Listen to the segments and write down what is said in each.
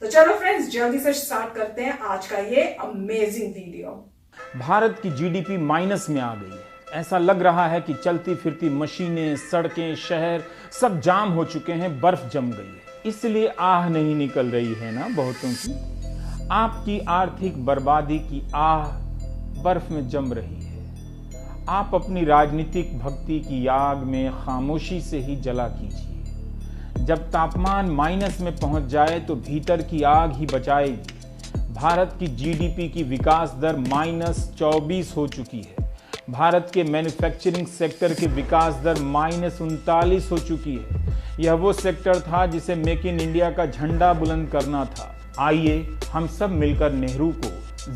तो चलो फ्रेंड्स, जल्दी से स्टार्ट करते हैं आज का ये अमेजिंग वीडियो। भारत की जीडीपी माइनस में आ गई है। ऐसा लग रहा है कि चलती फिरती मशीनें, सड़कें, शहर सब जाम हो चुके हैं, बर्फ जम गई है। इसलिए आह नहीं निकल रही है ना बहुतों की। आपकी आर्थिक बर्बादी की आह बर्फ में जम रही है। आप अपनी राजनीतिक भक्ति की आग में खामोशी से ही जला कीजिए। जब तापमान माइनस में पहुंच जाए तो भीतर की आग ही बचाएगी। भारत की जीडीपी की विकास दर -24 हो चुकी है। भारत के मैन्युफैक्चरिंग सेक्टर की विकास दर -39 हो चुकी है। यह वो सेक्टर था जिसे मेक इन इंडिया का झंडा बुलंद करना था। आइए हम सब मिलकर नेहरू को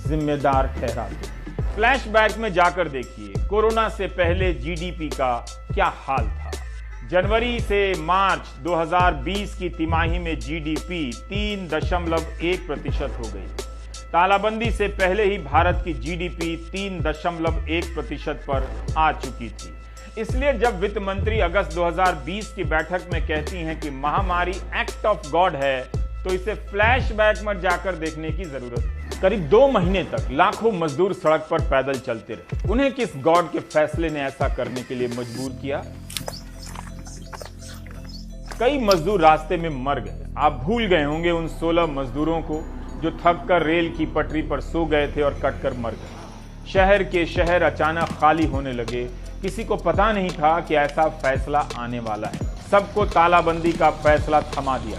जिम्मेदार ठहराते हैं। फ्लैशबैक में जाकर देखिए, कोरोना से पहले जीडीपी का क्या हाल था। जनवरी से मार्च 2020 की तिमाही में जीडीपी 3.1% हो गई। तालाबंदी से पहले ही भारत की जीडीपी 3.1% पर आ चुकी थी। इसलिए जब वित्त मंत्री अगस्त 2020 की बैठक में कहती हैं कि महामारी एक्ट ऑफ गॉड है, तो इसे फ्लैशबैक में जाकर देखने की जरूरत है। करीब 2 महीने तक लाखों मजदूर सड़क पर पैदल चलते रहे। उन्हें किस गॉड के फैसले ने ऐसा करने के लिए मजबूर किया? कई मजदूर रास्ते में मर गए। आप भूल गए होंगे उन 16 मजदूरों को जो थक कर रेल की पटरी पर सो गए थे और कटकर मर गए। शहर के शहर अचानक खाली होने लगे। किसी को पता नहीं था कि ऐसा फैसला आने वाला है। सबको तालाबंदी का फैसला थमा दिया।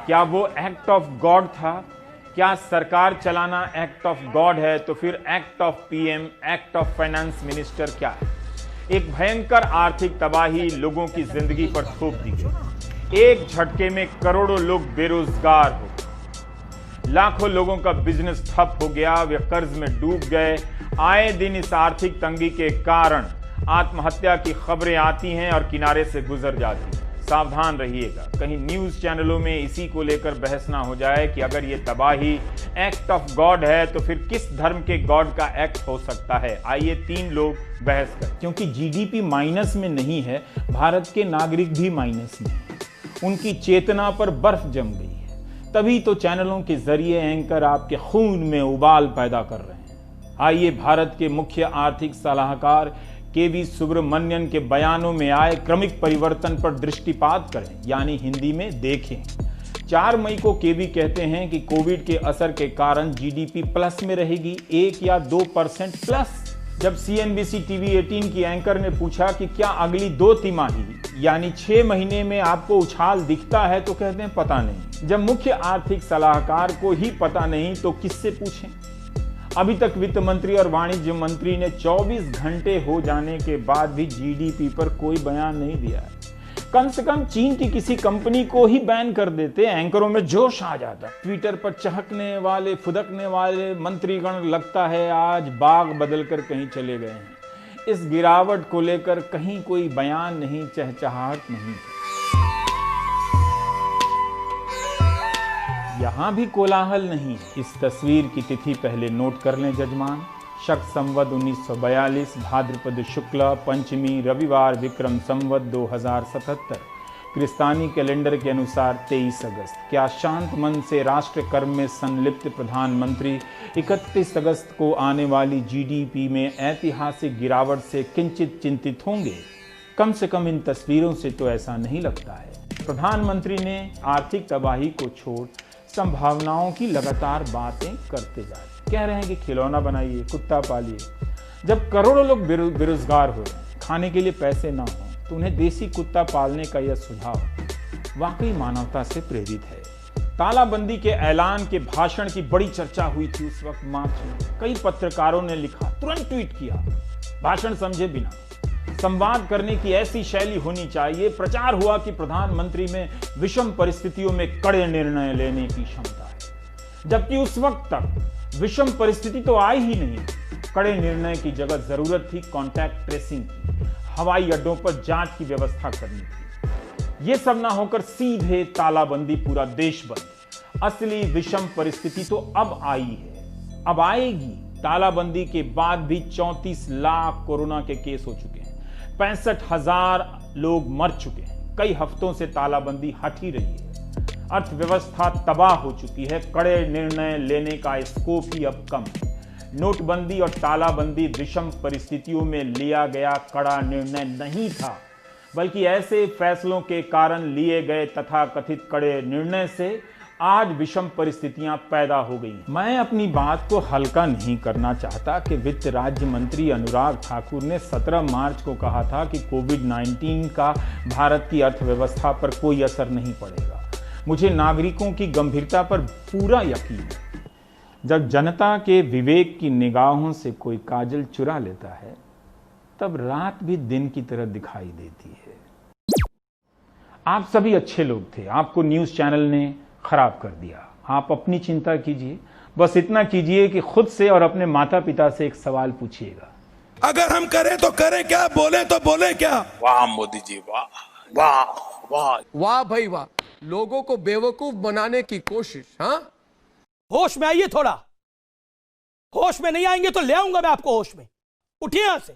क्या वो एक्ट ऑफ गॉड था? क्या सरकार चलाना एक्ट ऑफ गॉड है? तो फिर act of PM, act of finance minister क्या है? एक भयंकर आर्थिक तबाही लोगों की जिंदगी पर थोप दी गई। एक झटके में करोड़ों लोग बेरोजगार हो गए। लाखों लोगों का बिजनेस ठप हो गया। वे कर्ज में डूब गए। आए दिन इस आर्थिक तंगी के कारण आत्महत्या की खबरें आती हैं और किनारे से गुजर जाती हैं। सावधान रहिएगा, कहीं न्यूज चैनलों में इसी को लेकर बहस ना हो जाए कि अगर ये तबाही एक्ट ऑफ गॉड है तो फिर किस धर्म के गॉड का एक्ट हो सकता है। आइए 3 लोग बहस करें। क्योंकि जीडीपी माइनस में नहीं है, भारत के नागरिक भी माइनस में हैं। उनकी चेतना पर बर्फ जम गई है। तभी तो चैनलों के जरिए एंकर आपके खून में उबाल पैदा कर रहे हैं। आइए भारत के मुख्य आर्थिक सलाहकार केवी सुब्रमण्यन के बयानों में आए क्रमिक परिवर्तन पर दृष्टिपात करें, यानी हिंदी में देखें। 4 मई को केवी कहते हैं कि कोविड के असर के कारण जीडीपी प्लस में रहेगी, 1 या 2% प्लस। जब सीएनबीसी टीवी 18 की एंकर ने पूछा कि क्या अगली 2 तिमाही यानी 6 महीने में आपको उछाल दिखता है, तो कहते हैं पता नहीं। जब मुख्य आर्थिक सलाहकार को ही पता नहीं तो किससे पूछें? अभी तक वित्त मंत्री और वाणिज्य मंत्री ने 24 घंटे हो जाने के बाद भी जीडीपी पर कोई बयान नहीं दिया है। कम से कम चीन की किसी कंपनी को ही बैन कर देते, एंकरों में जोश आ जाता। ट्विटर पर चहकने वाले, फुदकने वाले मंत्रीगण लगता है आज बाग बदलकर कहीं चले गए हैं। इस गिरावट को लेकर कहीं कोई बयान नहीं, चहचहाहट नहीं। यहां भी कोलाहल नहीं। इस तस्वीर की तिथि पहले नोट कर लें जजमान। शक संवत 1942, भाद्रपद शुक्ल पंचमी, रविवार, विक्रम संवत 2077। क्रिस्तानी कैलेंडर के अनुसार 23 अगस्त। क्या शांत मन से राष्ट्र कर्म में संलिप्त प्रधानमंत्री 31 अगस्त को आने वाली जीडीपी में ऐतिहासिक गिरावट से किंचित चिंतित होंगे? कम से कम इन तस्वीरों से तो ऐसा नहीं लगता है। प्रधानमंत्री ने आर्थिक तबाही को छोड़ संभावनाओं की लगातार बातें करते जा रहे। कह रहे हैं कि खिलौना बनाइए, कुत्ता पालिए। जब करोड़ों लोग बेरोजगार हो रहे हैं, खाने के लिए पैसे ना हो, तो उन्हें देसी कुत्ता पालने का यह सुझाव वाकई मानवता से प्रेरित है। तालाबंदी के ऐलान के भाषण की बड़ी चर्चा हुई थी उस वक्त मार्च में। कई पत्रकारों ने लिखा, तुरंत ट्वीट किया, भाषण समझे बिना। संवाद करने की ऐसी शैली होनी चाहिए। प्रचार हुआ कि प्रधानमंत्री में विषम परिस्थितियों में कड़े निर्णय लेने की क्षमता है, जबकि उस वक्त तक विषम परिस्थिति तो आई ही नहीं। कड़े निर्णय की जगह जरूरत थी कॉन्टैक्ट ट्रेसिंग की, हवाई अड्डों पर जांच की व्यवस्था करनी थी। ये सब ना होकर सीधे तालाबंदी, पूरा देश बंद। असली विषम परिस्थिति तो अब आई है, अब आएगी। तालाबंदी के बाद भी 34 लाख कोरोना के केस हो चुके हैं, 65,000 लोग मर चुके हैं। कई हफ्तों से तालाबंदी हट ही रही है। अर्थव्यवस्था तबाह हो चुकी है। कड़े निर्णय लेने का स्कोप ही अब कम है। नोटबंदी और तालाबंदी विषम परिस्थितियों में लिया गया कड़ा निर्णय नहीं था, बल्कि ऐसे फैसलों के कारण लिए गए तथाकथित कड़े निर्णय से आज विषम परिस्थितियां पैदा हो गई। मैं अपनी बात को हल्का नहीं करना चाहता कि वित्त राज्य मंत्री अनुराग ठाकुर ने 17 मार्च को कहा था कि कोविड-19 का भारत की अर्थव्यवस्था पर कोई असर नहीं पड़ेगा। मुझे नागरिकों की गंभीरता पर पूरा यकीन है। जब जनता के विवेक की निगाहों से कोई काजल चुरा लेता है, तब रात भी दिन की तरह दिखाई देती है। आप सभी अच्छे लोग थे, आपको न्यूज़ चैनल ने खराब कर दिया। आप अपनी चिंता कीजिए, बस इतना कीजिए कि खुद से और अपने माता पिता से एक सवाल पूछिएगा। अगर हम करें तो करें क्या, बोले तो बोले क्या। वाह मोदी जी, वाह वाह वाह वाह भाई वाह। लोगों को बेवकूफ बनाने की कोशिश। हाँ, होश में आइए थोड़ा। होश में नहीं आएंगे तो ले आऊंगा मैं आपको होश में। उठिए यहां से।